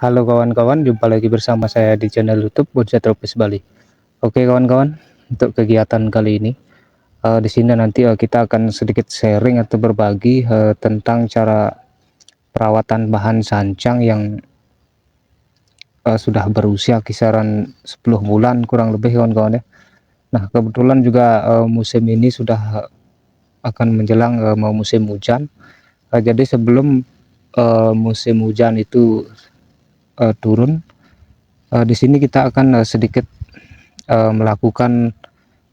Halo kawan-kawan, jumpa lagi bersama saya di channel YouTube Bonsai Tropis Bali. Oke kawan-kawan, untuk kegiatan kali ini, di sini nanti kita akan sedikit sharing atau berbagi tentang cara perawatan bahan sancang yang sudah berusia kisaran 10 bulan kurang lebih kawan-kawan ya. Nah kebetulan juga musim ini sudah akan menjelang mau musim hujan. Jadi sebelum musim hujan itu turun, di sini kita akan sedikit melakukan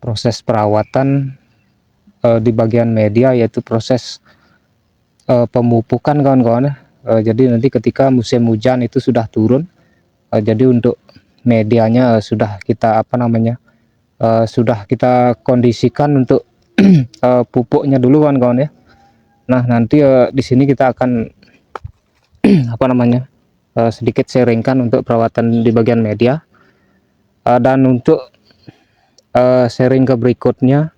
proses perawatan di bagian media, yaitu proses pemupukan kawan-kawan ya. Jadi nanti ketika musim hujan itu sudah turun, jadi untuk medianya sudah kita sudah kita kondisikan untuk pupuknya dulu kawan-kawan ya. Nah nanti di sini kita akan sedikit sharingkan untuk perawatan di bagian media. Dan untuk sharing ke berikutnya,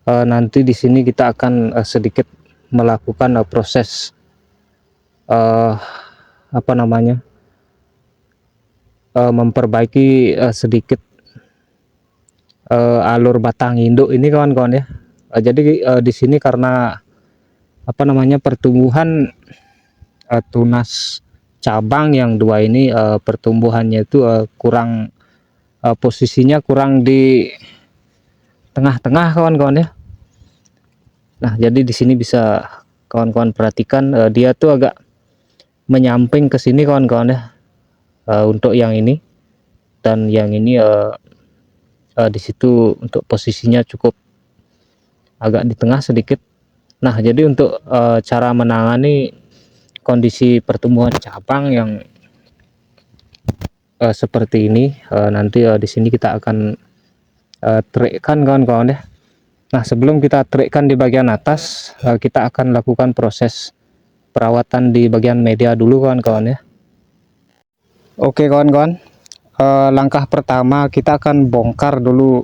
nanti di sini kita akan sedikit melakukan proses uh, memperbaiki sedikit alur batang induk ini kawan-kawan ya. Jadi di sini karena pertumbuhan tunas cabang yang dua ini, pertumbuhannya itu kurang, posisinya kurang di tengah-tengah kawan-kawan ya. Nah jadi di sini bisa kawan-kawan perhatikan, dia tuh agak menyamping ke sini kawan-kawan ya, untuk yang ini, dan yang ini di situ untuk posisinya cukup agak di tengah sedikit. Nah jadi untuk cara menangani kondisi pertumbuhan cabang yang seperti ini, nanti di sini kita akan trikkan kawan-kawan ya. Nah sebelum kita trikkan di bagian atas, kita akan lakukan proses perawatan di bagian media dulu kawan-kawan ya. Oke kawan-kawan, langkah pertama kita akan bongkar dulu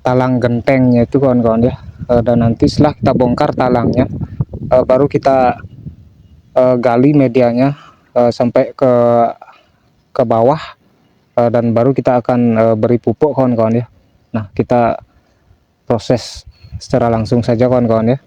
talang gentengnya itu kawan-kawan ya. Dan nanti setelah kita bongkar talangnya, baru kita gali medianya sampai ke bawah, dan baru kita akan beri pupuk kawan-kawan ya. Nah kita proses secara langsung saja kawan-kawan ya.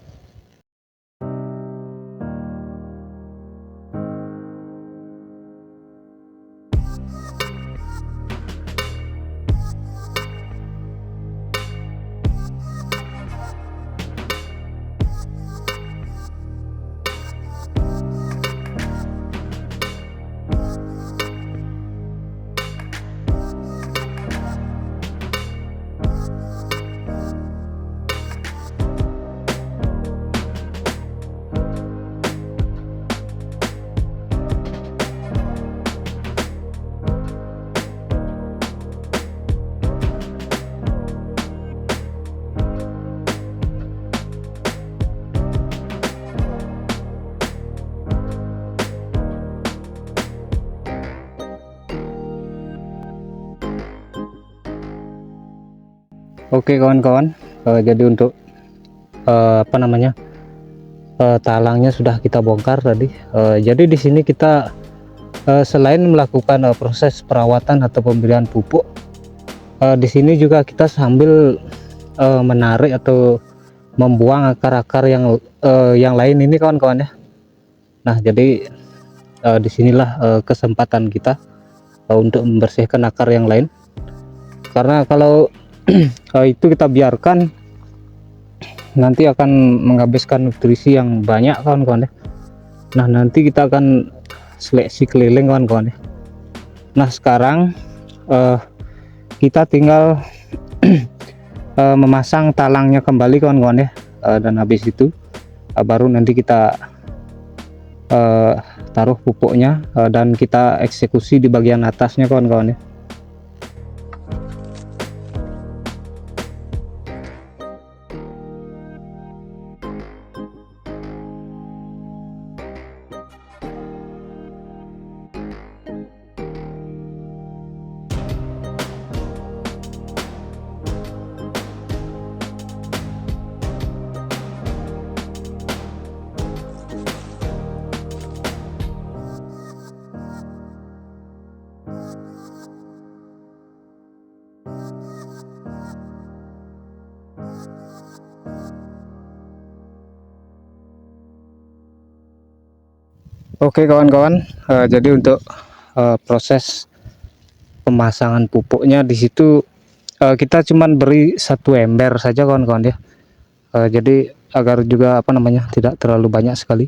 Oke kawan-kawan, jadi untuk talangnya sudah kita bongkar tadi. Jadi di sini kita selain melakukan proses perawatan atau pemberian pupuk, di sini juga kita sambil menarik atau membuang akar-akar yang lain ini kawan-kawan ya. Nah jadi disinilah kesempatan kita untuk membersihkan akar yang lain, karena kalau itu kita biarkan nanti akan menghabiskan nutrisi yang banyak kawan-kawan ya. Nah nanti kita akan seleksi keliling kawan-kawan ya. Nah sekarang kita tinggal memasang talangnya kembali kawan-kawan ya, dan habis itu baru nanti kita taruh pupuknya, dan kita eksekusi di bagian atasnya kawan-kawan ya. Oke kawan-kawan, jadi untuk proses pemasangan pupuknya di situ kita cuman beri satu ember saja kawan-kawan ya. Jadi agar juga apa namanya tidak terlalu banyak sekali.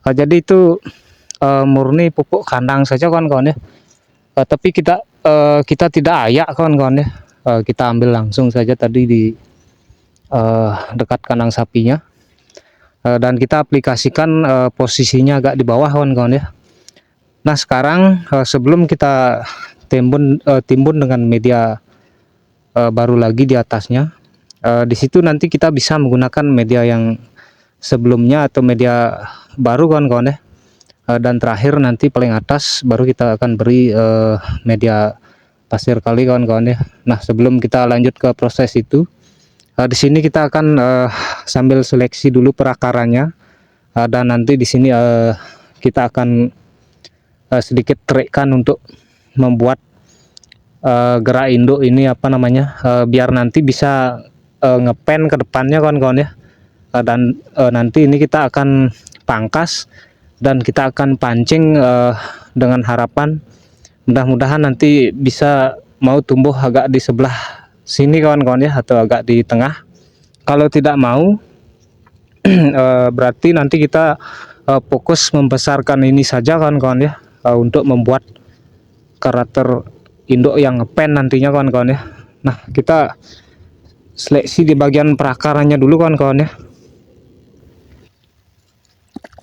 Jadi itu murni pupuk kandang saja kawan-kawan ya. Tapi kita tidak ayak kawan-kawan ya. Kita ambil langsung saja tadi di dekat kandang sapinya. Dan kita aplikasikan posisinya agak di bawah kawan-kawan ya. Nah sekarang sebelum kita timbun dengan media baru lagi di atasnya, di situ nanti kita bisa menggunakan media yang sebelumnya atau media baru kawan-kawan ya. Dan terakhir nanti paling atas baru kita akan beri media pasir kali kawan-kawan ya. Nah sebelum kita lanjut ke proses itu, di sini kita akan sambil seleksi dulu perakarannya. Dan nanti di sini kita akan sedikit trikkan untuk membuat gerak induk ini apa namanya biar nanti bisa ngepen ke depannya kawan-kawan ya. Dan nanti ini kita akan pangkas dan kita akan pancing dengan harapan mudah-mudahan nanti bisa mau tumbuh agak di sebelah sini kawan-kawan ya, atau agak di tengah. Kalau tidak mau berarti nanti kita fokus membesarkan ini saja kawan-kawan ya, untuk membuat karakter induk yang ngepen nantinya kawan-kawan ya. Nah kita seleksi di bagian perakarannya dulu kawan-kawan ya.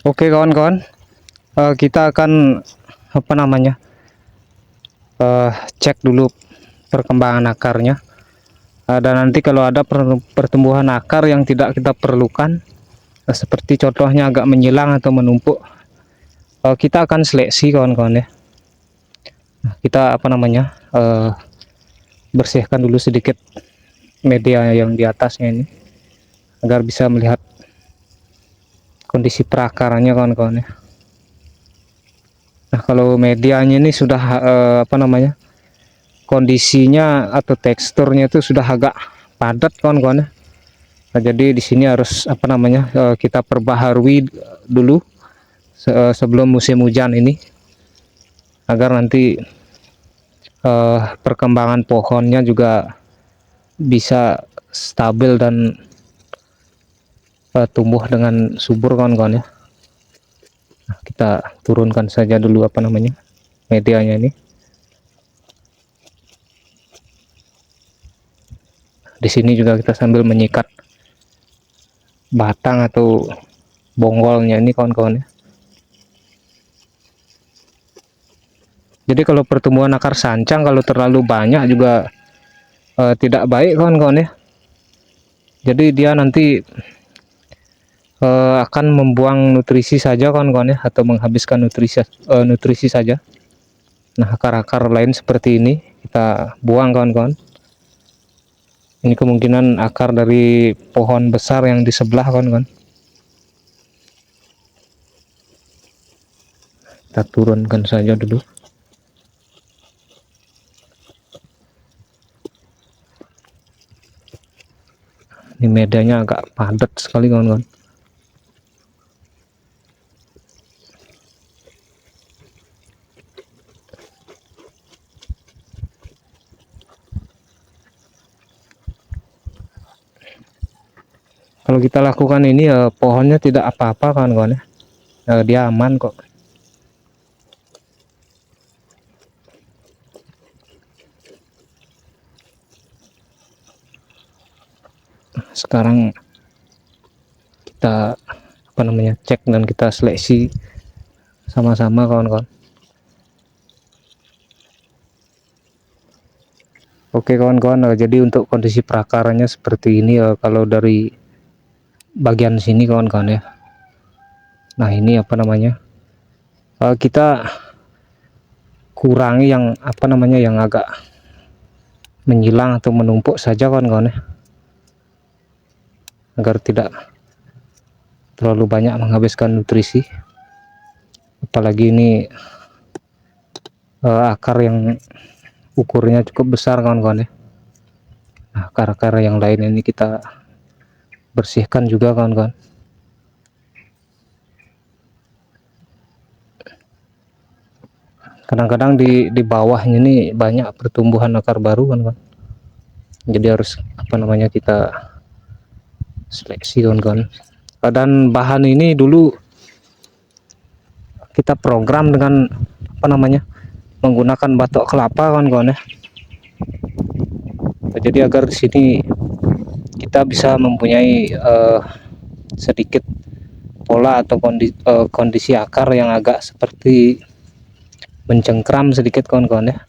Oke kawan-kawan, kita akan apa namanya cek dulu perkembangan akarnya. Dan nanti kalau ada pertumbuhan akar yang tidak kita perlukan, seperti contohnya agak menyilang atau menumpuk, kita akan seleksi kawan-kawan ya. Nah, kita apa namanya bersihkan dulu sedikit media yang di atasnya ini agar bisa melihat kondisi perakarannya kawan-kawan ya. Nah kalau medianya ini sudah apa namanya kondisinya atau teksturnya itu sudah agak padat kawan-kawan ya. Nah, jadi di sini harus apa namanya kita perbaharui dulu sebelum musim hujan ini agar nanti perkembangan pohonnya juga bisa stabil dan tumbuh dengan subur kawan-kawan ya. Nah, kita turunkan saja dulu apa namanya medianya ini. Di sini juga kita sambil menyikat batang atau bonggolnya ini kawan-kawan ya. Jadi kalau pertumbuhan akar sancang kalau terlalu banyak juga tidak baik kawan-kawan ya. Jadi dia nanti akan membuang nutrisi saja kawan-kawan ya, atau menghabiskan nutrisi saja. Nah akar-akar lain seperti ini kita buang kawan-kawan. Ini kemungkinan akar dari pohon besar yang di sebelah kawan-kawan. Kita turunkan saja dulu. Ini medianya agak padat sekali kawan-kawan. Kalau kita lakukan ini pohonnya tidak apa-apa kawan-kawan ya. Dia aman kok. Sekarang kita apa namanya cek dan kita seleksi sama-sama kawan-kawan. Oke kawan-kawan, jadi untuk kondisi perakarannya seperti ini kalau dari bagian sini kawan-kawan ya. Nah ini apa namanya kita kurangi yang apa namanya yang agak menyilang atau menumpuk saja kawan-kawan ya, agar tidak terlalu banyak menghabiskan nutrisi. Apalagi ini akar yang ukurnya cukup besar kawan-kawan ya. Nah akar-akar yang lain ini kita bersihkan juga kawan-kawan. Kadang-kadang di bawahnya ini banyak pertumbuhan akar baru kan, jadi harus apa namanya kita seleksi kan. Dan bahan ini dulu kita program dengan apa namanya menggunakan batok kelapa kan ya. Jadi agar di sini kita bisa mempunyai sedikit pola atau kondisi akar yang agak seperti mencengkram sedikit kawan-kawan ya.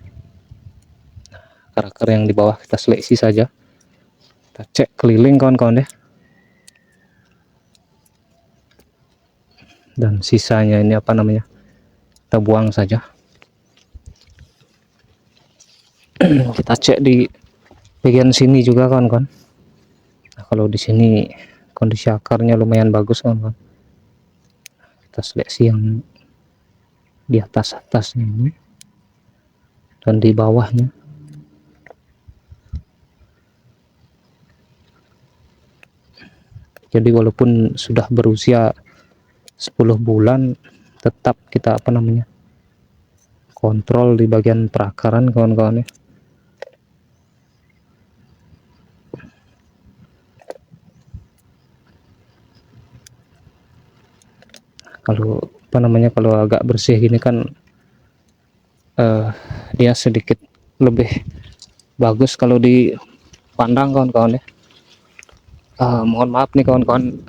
Akar-akar yang di bawah kita seleksi saja, kita cek keliling kawan-kawan ya, dan sisanya ini apa namanya kita buang saja. Kita cek di bagian sini juga kawan-kawan. Nah, kalau di sini kondisi akarnya lumayan bagus kawan-kawan, kita seleksi yang di atasnya ini dan di bawahnya. Jadi walaupun sudah berusia 10 bulan tetap kita apa namanya kontrol di bagian perakaran kawan-kawan ya. Kalau apa namanya kalau agak bersih gini kan dia sedikit lebih bagus kalau dipandang kawan-kawan ya. Mohon maaf nih kawan-kawan,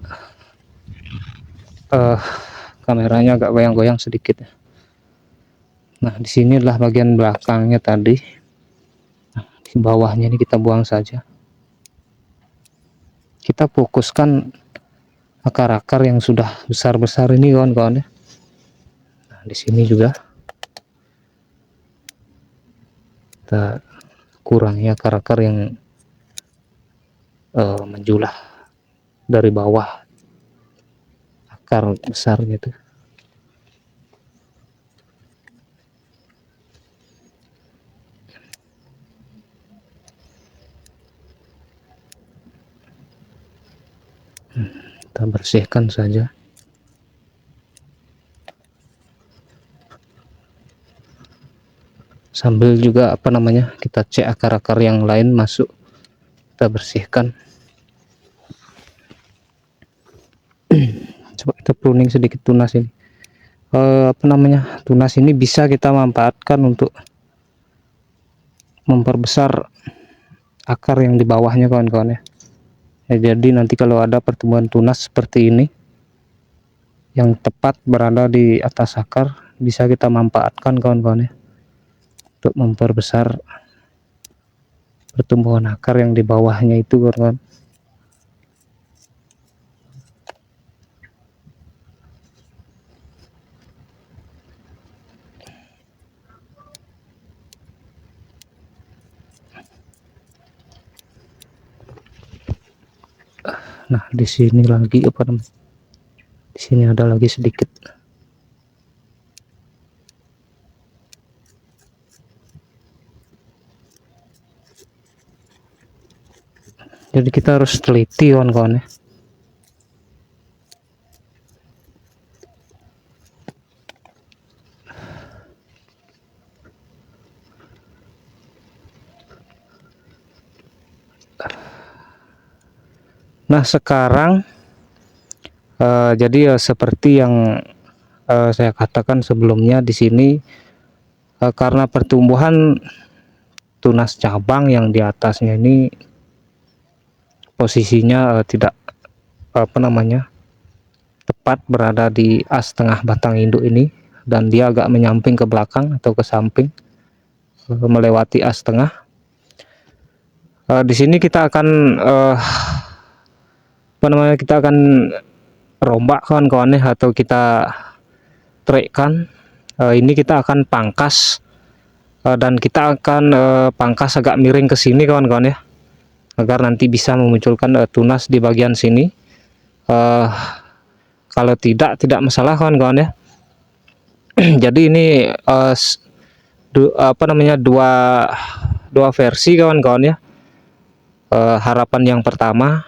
kameranya agak goyang-goyang sedikit ya. Nah di sini adalah bagian belakangnya tadi. Nah, di bawahnya ini kita buang saja. Kita fokuskan akar-akar yang sudah besar-besar ini kawan-kawan ya. Nah, di sini juga kita kurangi akar-akar yang menjulah dari bawah akar besar gitu. Kita bersihkan saja. Sambil juga apa namanya kita cek akar-akar yang lain masuk, kita bersihkan. Coba kita pruning sedikit tunas ini. Apa namanya tunas ini bisa kita manfaatkan untuk memperbesar akar yang di bawahnya kawan-kawan ya. Jadi nanti kalau ada pertumbuhan tunas seperti ini yang tepat berada di atas akar, bisa kita manfaatkan kawan-kawan ya untuk memperbesar pertumbuhan akar yang di bawahnya itu kawan-kawan. Nah di sini lagi apa namanya, di sini ada lagi sedikit. Jadi kita harus teliti kawan-kawan ya. Nah sekarang jadi seperti yang saya katakan sebelumnya di sini, karena pertumbuhan tunas cabang yang di atasnya ini posisinya tidak apa namanya tepat berada di as tengah batang induk ini, dan dia agak menyamping ke belakang atau ke samping melewati as tengah. Di sini kita akan apa namanya kita akan rombak kawan-kawan ya, atau kita trekkan. Ini kita akan pangkas dan kita akan pangkas agak miring ke sini kawan-kawan ya, agar nanti bisa memunculkan tunas di bagian sini. Kalau tidak masalah kawan-kawan ya. Jadi ini apa namanya dua versi kawan-kawan ya. Harapan yang pertama,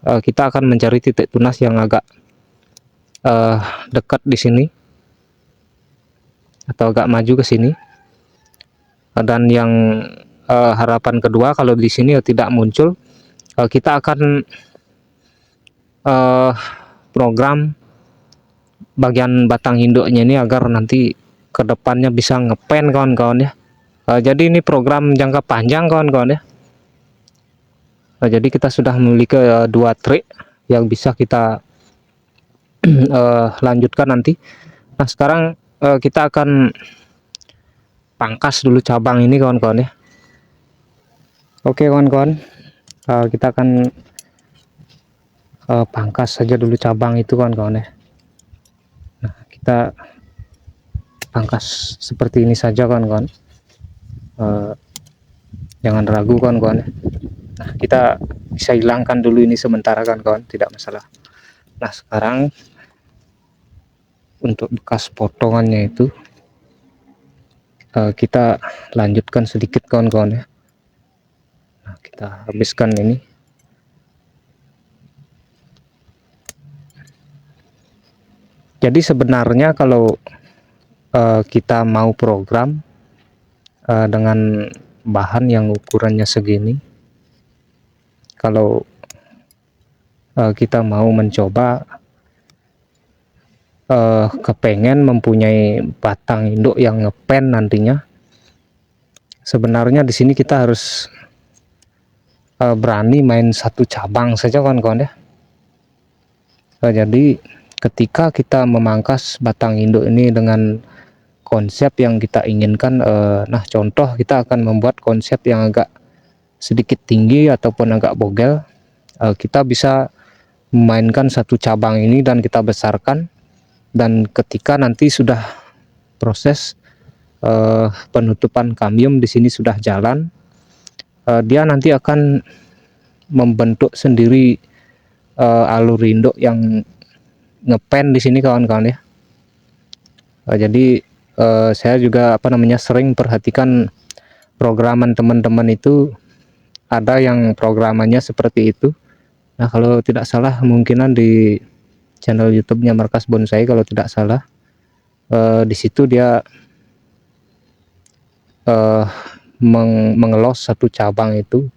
kita akan mencari titik tunas yang agak dekat di sini. atau agak maju ke sini. Dan yang harapan kedua, kalau di sini tidak muncul, kita akan program bagian batang induknya ini agar nanti kedepannya bisa ngepen kawan-kawan ya. Jadi ini program jangka panjang kawan-kawan ya. Jadi kita sudah memiliki dua trik yang bisa kita lanjutkan nanti. Nah sekarang kita akan pangkas dulu cabang ini kawan-kawan ya. Oke kawan-kawan, kita akan pangkas saja dulu cabang itu kawan-kawan ya. Nah kita pangkas seperti ini saja kawan-kawan, jangan ragu kawan-kawan ya. Nah kita bisa hilangkan dulu ini sementara kawan-kawan, tidak masalah. Nah sekarang untuk bekas potongannya itu kita lanjutkan sedikit kawan-kawan ya. Nah, kita habiskan ini. Jadi sebenarnya kalau kita mau program dengan bahan yang ukurannya segini, kalau kita mau mencoba kepengen mempunyai batang induk yang ngepen nantinya, sebenarnya di sini kita harus berani main satu cabang saja kawan-kawan ya. Jadi ketika kita memangkas batang induk ini dengan konsep yang kita inginkan, nah contoh kita akan membuat konsep yang agak sedikit tinggi ataupun agak bogel, kita bisa memainkan satu cabang ini dan kita besarkan, dan ketika nanti sudah proses penutupan kambium di sini sudah jalan, dia nanti akan membentuk sendiri alur induk yang ngepen di sini kawan-kawan ya. Jadi saya juga sering perhatikan programan teman-teman itu, ada yang programannya seperti itu. Nah kalau tidak salah kemungkinan di channel YouTube-nya Markas Bonsai, kalau tidak salah di situ dia mengelos satu cabang itu,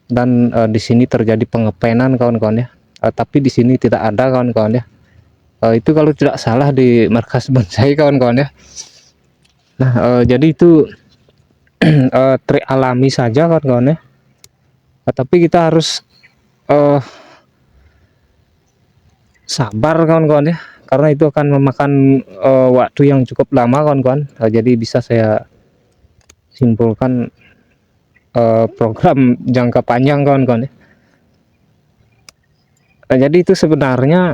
dan di sini terjadi pengepenan kawan-kawan ya. Tapi di sini tidak ada kawan-kawan ya. Itu kalau tidak salah di Markas Bonsai kawan-kawan ya. Nah jadi itu trik alami saja kawan-kawan ya. Tapi kita harus sabar kawan-kawan ya, karena itu akan memakan waktu yang cukup lama kawan-kawan. Jadi bisa saya simpulkan program jangka panjang kawan-kawan ya. Jadi itu sebenarnya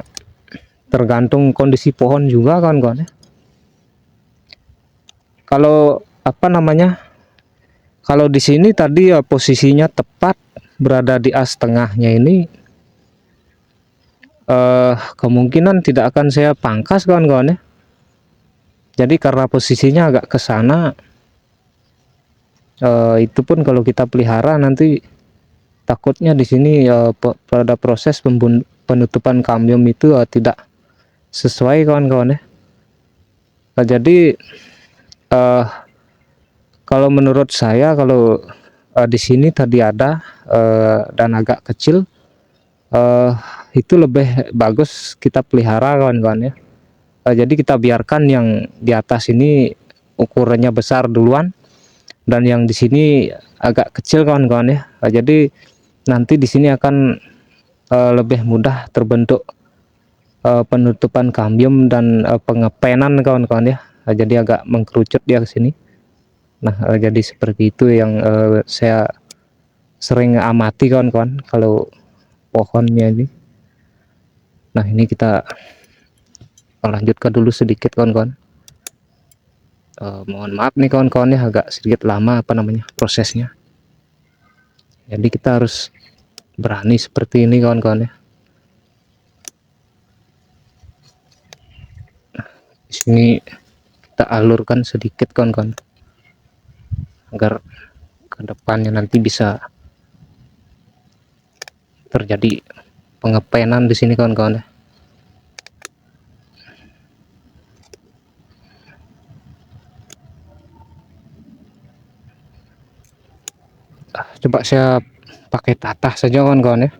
tergantung kondisi pohon juga kawan-kawan ya. Kalau kalau di sini tadi posisinya tepat berada di as tengahnya ini, kemungkinan tidak akan saya pangkas kawan-kawan ya. Jadi karena posisinya agak ke sana, itu pun kalau kita pelihara nanti takutnya di sini pada proses penutupan kambium itu tidak sesuai kawan-kawan ya. Jadi kalau menurut saya, kalau di sini tadi ada dan agak kecil, itu lebih bagus kita pelihara kawan-kawan ya. Jadi kita biarkan yang di atas ini ukurannya besar duluan, dan yang di sini agak kecil kawan-kawan ya. Jadi nanti di sini akan lebih mudah terbentuk penutupan kambium dan pengepenan kawan-kawan ya. Jadi agak mengkerucut dia ke sini. Nah jadi seperti itu yang saya sering amati kawan-kawan kalau pohonnya ini. Nah ini kita lanjutkan dulu sedikit kawan-kawan. Mohon maaf nih kawan-kawan ya, agak sedikit lama prosesnya. Jadi kita harus berani seperti ini kawan-kawan ya. Di sini kita alurkan sedikit kawan-kawan, agar kedepannya nanti bisa terjadi pengepenan di sini kawan-kawan ya. Coba saya pakai tatah saja kawan-kawan ya.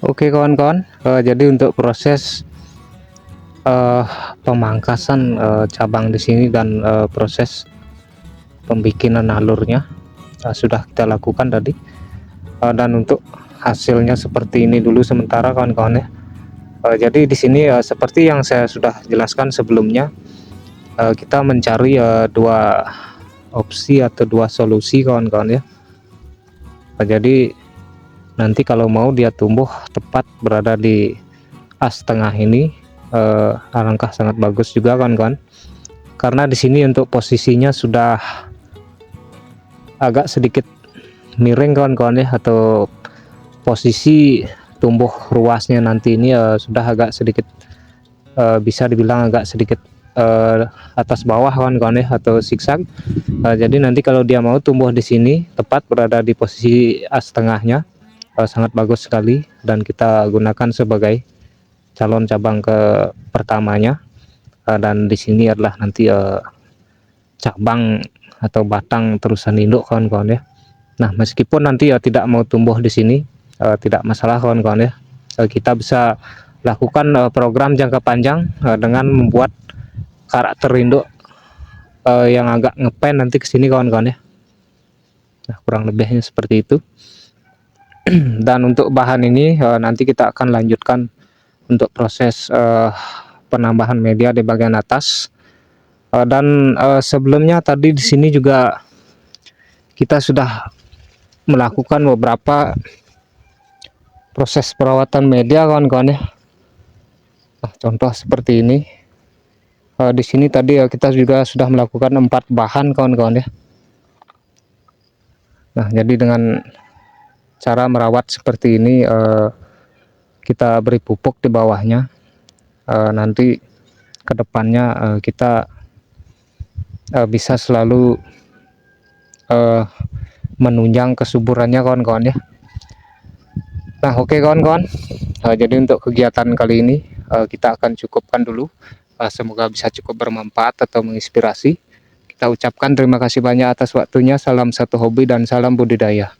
Oke kawan-kawan, jadi untuk proses eh, pemangkasan cabang di sini dan proses pembikinan alurnya sudah kita lakukan tadi. Dan untuk hasilnya seperti ini dulu sementara kawan-kawan ya. Jadi di sini seperti yang saya sudah jelaskan sebelumnya, kita mencari dua opsi atau dua solusi kawan-kawan ya. Jadi nanti kalau mau dia tumbuh tepat berada di as tengah ini, alangkah sangat bagus juga kawan-kawan, karena di sini untuk posisinya sudah agak sedikit miring kawan-kawan ya, atau posisi tumbuh ruasnya nanti ini sudah agak sedikit bisa dibilang agak sedikit atas bawah kawan-kawan ya, atau zigzag. Jadi nanti kalau dia mau tumbuh di sini tepat berada di posisi as tengahnya, sangat bagus sekali, dan kita gunakan sebagai calon cabang ke pertamanya. Dan di sini adalah nanti cabang atau batang terusan induk kawan-kawan ya. Nah, meskipun nanti tidak mau tumbuh di sini, tidak masalah kawan-kawan ya. Kita bisa lakukan program jangka panjang dengan membuat karakter induk yang agak ngepen nanti ke sini kawan-kawan ya. Nah, kurang lebihnya seperti itu. Dan untuk bahan ini nanti kita akan lanjutkan untuk proses penambahan media di bagian atas. Dan sebelumnya tadi di sini juga kita sudah melakukan beberapa proses perawatan media kawan-kawan ya. Nah, contoh seperti ini. Di sini tadi kita juga sudah melakukan 4 bahan kawan-kawan ya. Nah, jadi dengan cara merawat seperti ini, kita beri pupuk di bawahnya. Nanti kedepannya kita bisa selalu menunjang kesuburannya kawan-kawan ya. Nah, oke kawan-kawan, jadi untuk kegiatan kali ini kita akan cukupkan dulu. Semoga bisa cukup bermanfaat atau menginspirasi. Kita ucapkan terima kasih banyak atas waktunya. Salam satu hobi dan salam budidaya.